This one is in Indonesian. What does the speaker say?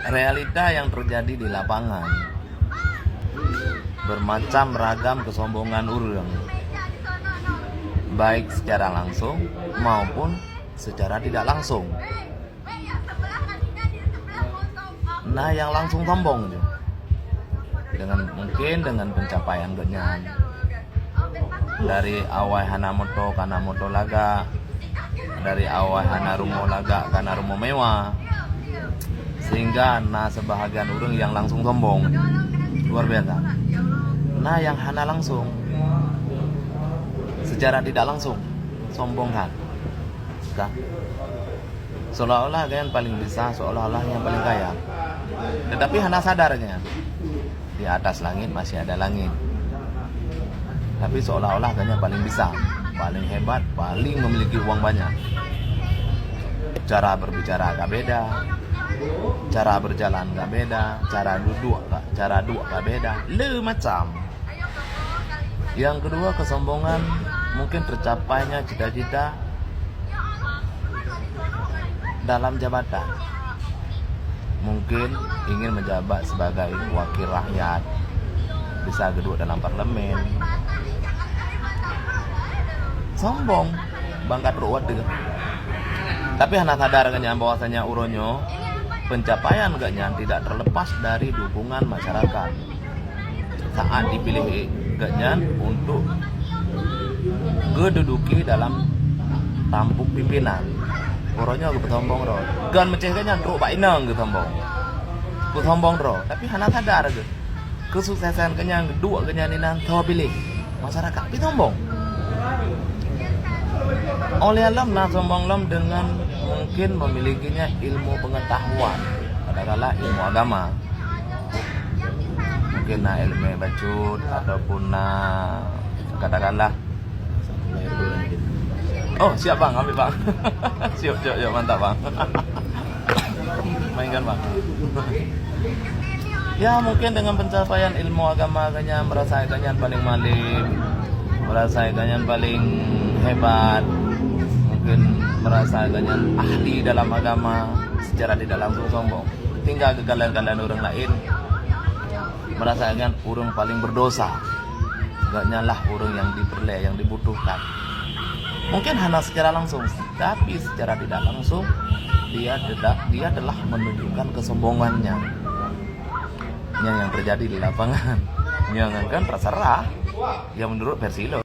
realita yang terjadi di lapangan. Bermacam ragam kesombongan orang, baik secara langsung maupun secara tidak langsung. Nah, yang langsung sombong mungkin dengan pencapaian genyan dari awal hana moto kana moto laga, dari awal hana rumo laga kana rumo mewah, sehingga sebahagian orang yang langsung sombong luar biasa. Nah, yang hana langsung secara tidak langsung sombong kan, seolah-olah kalian paling bisa, seolah-olah yang paling kaya. Tetapi hana sadarnya di atas langit masih ada langit. Tapi seolah-olah kalian paling bisa, paling hebat, paling memiliki uang banyak. Cara berbicara gak beda, cara berjalan gak beda, cara duduk gak beda, macam. Yang kedua, kesombongan mungkin tercapainya cita-cita dalam jabatan. Mungkin ingin menjabat sebagai wakil rakyat, bisa duduk dalam parlemen. Sombong, bangkat ruwet gitu. Tapi hana sadar kanya bahwasanya uronyo pencapaian gaknya tidak terlepas dari dukungan masyarakat. Saat dipilih gaknya untuk keduduki dalam tampuk pimpinan, uronyo gue sombong ro. Gan meceh gaknya truk pak inang gue sombong ro. Tapi hana sadar gitu. Kesuksesan kanya kedua kanya ninang tahu pilih masyarakat pi sombong. Oleh alam sombong lam dengan mungkin memilikinya ilmu pengetahuan, katakanlah ilmu agama, mungkin ilmu bacut ataupun katakanlah siap bang, ambil bang. siap mantap bang. Mainkan bang. Ya, mungkin dengan pencapaian ilmu agama kalian merasa kalian paling malim, merasa kalian paling hebat, mungkin merasa kalian ahli dalam agama, secara tidak langsung sombong. Tinggal kegagalan orang lain merasa kalian orang paling berdosa, gak nyalah orang yang diperleh, yang dibutuhkan. Mungkin hanya secara langsung, tapi secara tidak langsung dia adalah menunjukkan kesombongannya yang terjadi di lapangan. Jangan kan terserah, ya menurut versi lo.